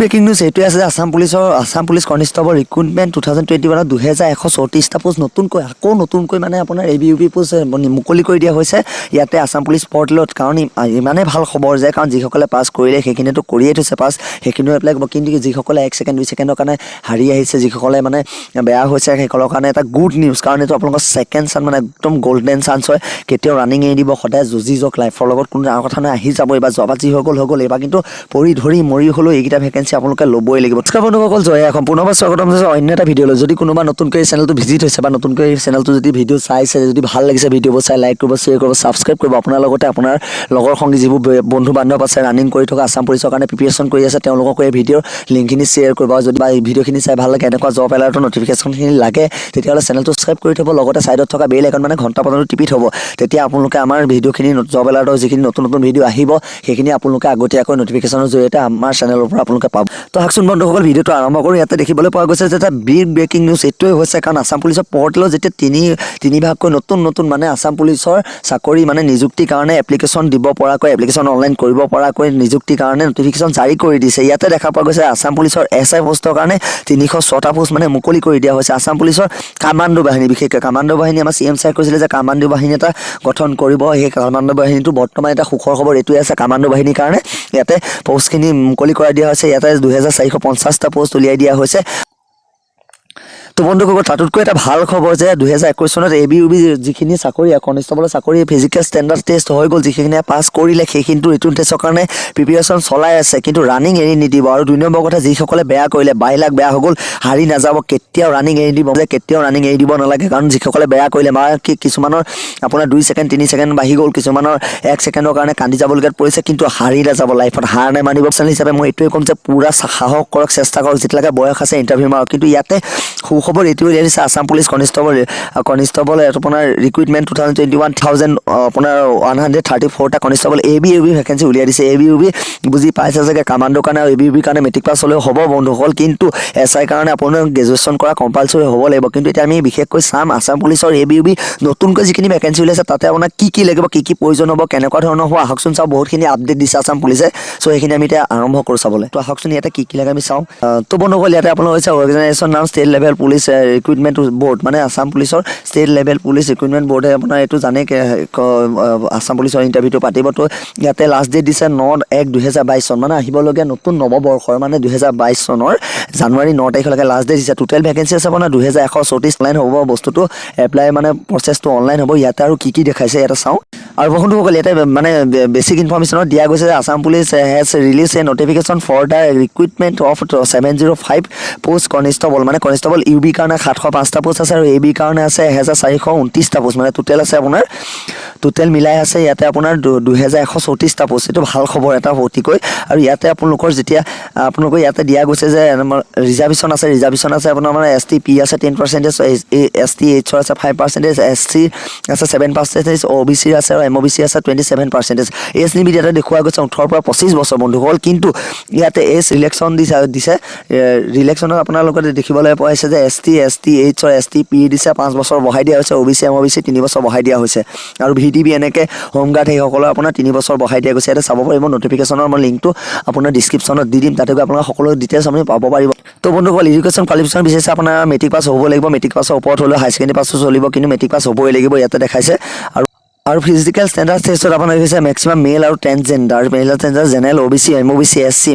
Breaking news এইটোৱে আছে যে আসাম পুলিচ কনষ্টেবল ৰিক্ৰুটমেণ্ট 2021 2134টা পোষ্ট নতুনকৈ মানে আপোনাৰ ABUP পোষ্ট মুকলি কৰি দিয়া হৈছে ইয়াতে আসাম পুলিচ পৰ্টেলত। কাৰণ ইমানেই ভাল খবৰ যে কাৰণ যিসকলে পাছ কৰিলে সেইখিনিতো কৰিয়ে থৈছে পাছ, সেইখিনিও এপ্লাই কৰিব। কিন্তু যিসকলে 1 ছেকেণ্ড 2 ছেকেণ্ডৰ কাৰণে হাৰি আহিছে, যিসকলে মানে বেয়া হৈছে, সেইসকলৰ কাৰণে এটা গুড নিউজ। কাৰণ এইটো আপোনালোকৰ ছেকেণ্ড চান্স, মানে একদম গল্ডেন চান্স হয়। কেতিয়াও ৰানিং এৰি দিব, সদায় যুঁজি যাওক লাইফৰ লগত, কোনো ডাঙৰ কথা নহয়, আহি যাব। এইবাৰ যোৱাবাৰ যি হৈ গ'ল এইবাৰ কিন্তু পৰি ধৰি মৰি হ'লেও এইকেইটা ভেকেঞ্চি আপোনালোকে ল'বই লাগিব। বন্ধুসকল জয় এখন পুনৰবাৰ স্বাগতম জনাইছোঁ অন্য এটা ভিডিঅ'লৈ। যদি কোনোবা নতুনকৈ এই চেনেলটো ভিজিট হৈছে বা নতুনকৈ এই চেনেলটো যদি ভিডিঅ' চাইছে, যদি ভাল লাগিছে ভিডিঅ'বোৰ চাই লাইক কৰিব, শ্বেয়াৰ কৰিব, ছাবস্ক্ৰাইব কৰিব। আপোনাৰ লগতে আপোনাৰ লগৰ সংগী যিবোৰ বন্ধু বান্ধৱ আছে ৰানিং কৰি থকা আসাম পুলিচৰ কাৰণে প্ৰিপেৰেশ্যন কৰি আছে, তেওঁলোককো এই ভিডিঅ'ৰ লিংকখিনি শ্বেয়াৰ কৰিব। আৰু যদি এই ভিডিঅ'খিনি চাই ভাল লাগে, এনেকুৱা জব এলাৰ্টৰ নটিফিকেশ্যনখিনি লাগে, তেতিয়াহ'লে চেনেলটো ছাবস্ক্ৰাইব কৰি থ'ব। লগতে ছাইডত থকা বেল আইকন মানে ঘণ্টা বটনটো টিপি থ'ব। তেতিয়া আপোনালোকে আমাৰ ভিডিঅ'খিনি জব এলাৰ্টৰ যিখিনি নতুন ভিডিঅ' আহিব, সেইখিনি আপোনালোকে আগতীয়াকৈ নটিফিকেশ্যনৰ জৰিয়তে আমাৰ চেনেলৰ পৰা আপোনালোকে পাব। তো আহকচোন বন্ধুসকল ভিডিঅ'টো আৰম্ভ কৰোঁ। ইয়াতে দেখিবলৈ পোৱা গৈছে যে এটা বিগ ব্ৰেকিং নিউজ এইটোৱে হৈছে, কাৰণ আসাম পুলিচৰ পৰ্টেলত যেতিয়া তিনিভাগকৈ নতুন মানে আসাম পুলিচৰ চাকৰি মানে নিযুক্তিৰ কাৰণে এপ্লিকেশ্যন দিব পৰাকৈ, এপ্লিকেশ্যন অনলাইন কৰিব পৰাকৈ নিযুক্তিৰ কাৰণে নটিফিকেশ্যন জাৰি কৰি দিছে। ইয়াতে দেখা পোৱা গৈছে আসাম পুলিচৰ SI পোষ্টৰ কাৰণে 306টা পোষ্ট মানে মুকলি কৰি দিয়া হৈছে। আসাম পুলিচৰ কামাণ্ডো বাহিনী, বিশেষকৈ কামাণ্ডো বাহিনী, আমাৰ CM ছাৰে কৈছিলে যে কামাণ্ডো বাহিনী এটা গঠন কৰিব। সেই কামাণ্ডো বাহিনীটো বৰ্তমান এটা সুখৰ খবৰ এইটোৱে আছে কামাণ্ডো বাহিনীৰ কাৰণে। ইয়াতে পোষ্টখিনি মুকলি কৰাই দিয়া হৈছে। ইয়াতে 2450টা পোষ্ট উলিয়াই দিয়া হৈছে। তো বন্ধুসকল তাতোতকৈ এটা ভাল খবৰ যে 2021 চনত ABUP যিখিনি চাকৰি কনষ্টেবলৰ চাকৰি ফিজিকেল ষ্টেণ্ডাৰ্ড টেষ্ট হৈ গ'ল, যিখিনি পাছ কৰিলে সেইখিনিতো ৰিটাৰ্ণ টেষ্টৰ কাৰণে প্ৰিপেৰেশ্যন চলাই আছে, কিন্তু ৰানিং এৰি নিদিব। আৰু 2 নম্বৰ কথা, যিসকলে বেয়া কৰিলে 22 লাখ বেয়া হৈ গ'ল, হাৰি নাযাব, কেতিয়াও ৰানিং এৰি দিব নালাগে। কাৰণ যিসকলে বেয়া কৰিলে কিছুমানৰ আপোনাৰ 2 ছেকেণ্ড 3 ছেকেণ্ড বাঢ়ি গ'ল, কিছুমানৰ 1 ছেকেণ্ডৰ কাৰণে কান্দি যাবলগীয়াত পৰিছে, কিন্তু হাৰি নাযাব, লাইফত হাৰ নামানিব। চেনেল হিচাপে মই এইটোৱে ক'ম যে পুৰা সাহস কৰক, চেষ্টা কৰক, যেতিয়ালৈকে বয়স আছে ইণ্টাৰভিউ মাৰক। কিন্তু ইয়াতে সুখবৰ এইটোৱে দিছে আসাম পুলিচ কনষ্টেবল আপোনাৰ ৰিক্ৰুটমেণ্ট 2021 আপোনাৰ 134টা কনষ্টেবল ABUP ভেকেঞ্চি উলিয়াই দিছে। ABUP বুজি পাইছে চাগে, কামাণ্ডোৰ কাৰণে আৰু ABUP কাৰণে মেট্ৰিক পাছ হ'লেও হ'ব বন্ধুসকল, কিন্তু SI কাৰণে আপোনাৰ গ্ৰেজুৱেশ্যন কৰা কম্পালচৰি হ'ব লাগিব। কিন্তু এতিয়া আমি বিশেষকৈ চাম আসাম পুলিচৰ ABUP নতুনকৈ যিখিনি ভেকেঞ্চি উলিয়াইছে তাতে আপোনাৰ কি লাগিব, কি প্ৰয়োজন হ'ব, কেনেকুৱা ধৰণৰ হ'ব, আহকচোন চাওঁ। বহুতখিনি আপডেট দিছে আসাম পুলিচে, চ' সেইখিনি আমি এতিয়া আৰম্ভ কৰোঁ চাবলৈ। তো আহকচোন ইয়াতে কি লাগে আমি চাওঁ। তো বন্ধুসকল ইয়াতে আপোনাৰ হৈছে অৰ্গেনাইজেশ্যন নাম state level police recruitment board, মানে আসাম পুলিচৰ ষ্টেট লেভেল পুলিচ ৰিক্ৰুটমেণ্ট বৰ্ডে আপোনাৰ এইটো জানে আসাম পুলিচৰ ইণ্টাৰভিউটো পাতিব। তো ইয়াতে লাষ্ট ডেট দিছে 9/1/2022 চন, মানে আহিবলগীয়া নতুন নৱবৰ্ষৰ মানে 2022 চনৰ জানুৱাৰী 9 তাৰিখলৈকে লাষ্ট ডেট দিছে। টোটেল ভেকেঞ্চি আছে আপোনাৰ 2134 অনলাইন হ'ব বস্তুটো, এপ্লাই মানে প্ৰচেছটো অনলাইন হ'ব। ইয়াতে আৰু কি দেখাইছে ইয়াতে চাওঁ। আৰু বন্ধুসকল ইয়াতে মানে বেছিক ইনফৰ্মেশ্যনত দিয়া গৈছে যে Assam police has release a notification for the recruitment of 705 post constable, মানে কনষ্টেবল UB কাৰণে 705টা পোষ্ট আছে, আৰু AB কাৰণে আছে 1429টা পোষ্ট, মানে টোটেল আছে আপোনাৰ টোটেল মিলাই আছে ইয়াতে আপোনাৰ 2134টা পোষ্ট। এইটো ভাল খবৰ এটা অতিকৈ। আৰু ইয়াতে আপোনালোকৰ ইয়াতে দিয়া গৈছে যে ৰিজাৰ্ভেশ্যন আছে আপোনাৰ মানে ST-P আছে 10%, ST-H আছে 5%, SC আছে 7%, OBC আছে আৰু MOBC আছে 27%। এজ লিমিট ইয়াতে দেখুওৱা গৈছে 18 পৰা 25 বছৰ বন্ধুসকল, কিন্তু ইয়াতে এজ ৰিলেক্সন দিছে। ৰিলেক্সনত আপোনালোকে দেখিবলৈ পোৱা হৈছে যে ST, ST-H আৰু ST-P দিছে 5 বছৰ বঢ়াই দিয়া হৈছে, OBC MOBC 3 বছৰ বঢ়াই দিয়া হৈছে, আৰু VTB এনেকৈ হোমগাৰ্ড সেইসকলৰ আপোনাৰ 3 বছৰ বঢ়াই দিয়া গৈছে। ইয়াতে চাব পাৰিব। নটিফিকেশ্যনৰ মই লিংকটো আপোনাৰ ডিছক্ৰিপশ্যনত দি দিম, তাতে গৈ আপোনাৰ সকলো ডিটেইলছ আপুনি পাব পাৰিব। তো বন্ধুসকল এডুকেশ্যন কোৱালিফিকেশ্যন বিচাৰিছে আপোনাৰ মেট্ৰিক পাছ হ'ব লাগিব, মেট্ৰিক পাছৰ ওপৰত হ'লেও হাই ছেকেণ্ডেৰী পাছো চলিব, কিন্তু মেট্ৰিক পাছ হ'বই লাগিব ইয়াতে দেখাইছে। আৰু ফিজিকেল ষ্টেণ্ডাৰ্ড টেষ্টত আপোনাৰ হৈছে মেক্সিমাম মেল আৰু transgender, general OBC MOBC SC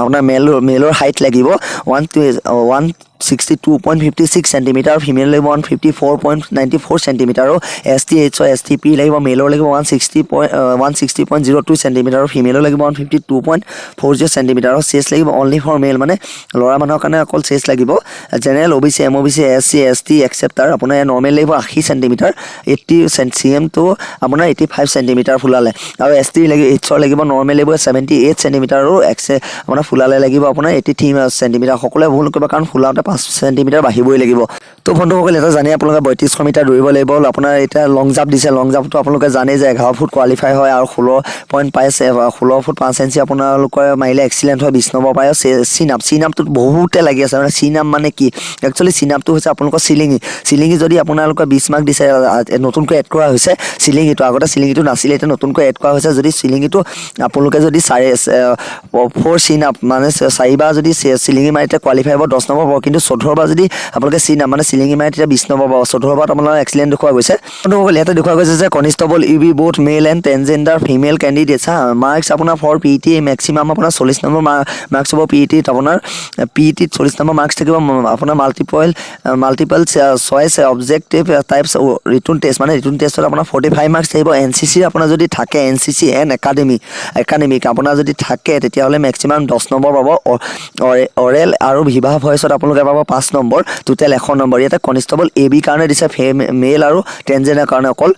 আপোনাৰ মেলৰ হাইট লাগিব 162.56 সেণ্টিমিটাৰ, ফিমেল লাগিব 154.94 সেণ্টিমিটাৰ, আৰু ST-H আৰু ST-P লাগিব মেলৰ লাগিব 160.02 সেণ্টিমিটাৰ, আৰু ফিমেলৰ লাগিব 152.40 সেণ্টিমিটাৰ, আৰু চেষ্ট লাগিব অনলি ফৰ মেল, মানে ল'ৰা মানুহৰ কাৰণে অকল চেষ্ট লাগিব। General OBC MOBC SC ST এক্সেপ্টাৰ আপোনাৰ নৰ্মেল লাগিব 80 সেণ্টিমিটাৰ, 80 cm to আপোনাৰ 85 সেণ্টিমিটাৰ ফুলালে, আৰু ST-H লাগিব নৰ্মেল লাগিব 78 সেণ্টিমিটাৰ, আৰু আপোনাৰ ফুলালে লাগিব আপোনাৰ 83 সেণ্টিমিটাৰ। সকলোৱে ভুল কৰিব, কাৰণ ফুলাওঁতে 5 সেণ্টিমিটাৰ বাঢ়িবই লাগিব তো বন্ধুসকল এটা জানি আপোনালোকে 3200 মিটাৰ দৌৰিব লাগিব আপোনাৰ এটা লং জাম্প দিছে লং জাম্পটো আপোনালোকে জানে যে 11 ফুট কোৱালিফাই হয় আৰু 16 পইণ্ট পাইছে 16 ফুট 5 ইঞ্চি আপোনালোকৰ মাৰিলে এক্সিলেণ্ট হয় 20 নম্বৰ পায় চিনাপটো বহুতে লাগি আছে মানে চিনাপ মানে কি একচুৱেলি চিনাপটো হৈছে আপোনালোকৰ চিলিঙি যদি আপোনালোকে 20 মাৰ্ক দিছে নতুনকৈ এড কৰা হৈছে চিলিঙিটো আগতে চিলিঙিটো নাছিলে এটা নতুনকৈ এড কৰা হৈছে যদি চিলিঙিটো আপোনালোকে যদি 4 চিনাপ মানে 4 বাৰ যদি চিলিঙি মাৰিতে কোৱালিফাই হ'ব 10 নম্বৰ পাব কিন্তু 14 বাৰ যদি আপোনালোকে চিনাপ মানে চিলিঙি মাৰি তেতিয়া 20 নম্বৰ পাব 14 বাৰ আপোনালোকৰ এক্সিলেণ্ট দেখুওৱা গৈছে বন্ধুসকল ইয়াতে দেখুওৱা গৈছে যে constable U B both male and transgender female candidates marks আপোনাৰ ফৰ পিটি মেক্সিমাম আপোনাৰ 40 নম্বৰ মাৰ্কছ হ'ব পিটিত আপোনাৰ পিটিত 40 নম্বৰ মাৰ্কছ থাকিব আপোনাৰ multiple choice objective types written test মানে ৰিটন টেষ্টত আপোনাৰ 45 মাৰ্কছ থাকিব এনচিচি আপোনাৰ যদি থাকে এনচিচি এণ্ড একাডেমিক আপোনাৰ যদি থাকে তেতিয়াহ'লে মেক্সিমাম 10 নম্বৰ পাব অৰেল আৰু বিবাহ ভইচত আপোনালোকে পাব 5 নম্বৰ টোটেল 100 নম্বৰ ইয়াতে কনষ্টেবল এবি কাৰণে দিছে মেল আৰু ট্ৰেন্সজেণ্ডাৰ কাৰণে অকল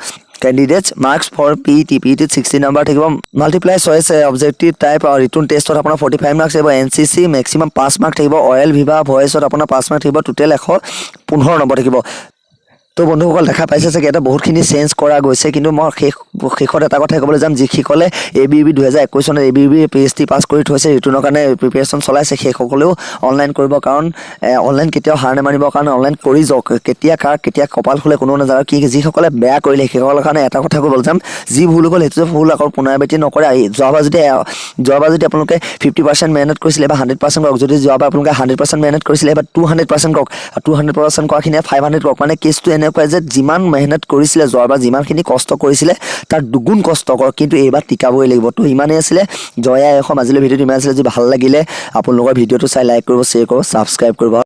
candidates marks for PET 60 number থাকিব multiply choice objective type আৰু ৰিটন টেষ্টত আপোনাৰ 45 মাৰ্কছ থাকিব এনচিচি মেক্সিমাম 5 মাৰ্ক থাকিব অৰেল ভিভা ভয়েছত আপোনাৰ 5 মাৰ্ক থাকিব টোটেল 115 নম্বৰ থাকিব তো বন্ধুসকল দেখা পাইছে চাগে এটা বহুতখিনি চেঞ্জ কৰা গৈছে কিন্তু মই শেষত এটা কথা ক'বলৈ যাম যিসকলে ABUB 2021 চনত ABUB PhD পাছ কৰি থৈছে ৰিটনৰ কাৰণে প্ৰিপাৰেশ্যন চলাইছে সেইসকলেও অনলাইন কৰিব কাৰণ অনলাইন কেতিয়াও হাৰ নামানিব কাৰণ অনলাইন কৰি যাওক কেতিয়া কপাল খুলে কোনো নাজানে কি যিসকলে বেয়া কৰিলে সেইসকলৰ কাৰণে এটা কথা ক'বলৈ যাম যি ভুল হ'ল সেইটো ভুল আকৌ পুনৰাবৃত্তি নকৰে যোৱাবাৰ যদি আপোনালোকে 50% মেহনত কৰিছিলে বা 100% কৰক যদি যোৱাবাৰ আপোনালোকে 100% মেহনত কৰিছিলে বা 200% কৰক 200% কৰাখিনি 500 কৰক মানে কেছটো এনেকুৱা যে যিমান মেহনত কৰিছিলে যোৱাবাৰ যিমানখিনি কষ্ট কৰিছিলে তাৰ দুগুণ কষ্ট কৰক কিন্তু এইবাৰ টিকাবই লাগিব তো ইমানেই আছিলে জয়া এখন আজিলৈ ভিডিঅ'টো ইমান আছিলে যদি ভাল লাগিলে আপোনালোকৰ ভিডিঅ'টো চাই লাইক কৰিব শ্বেয়াৰ কৰিব ছাবস্ক্ৰাইব কৰিব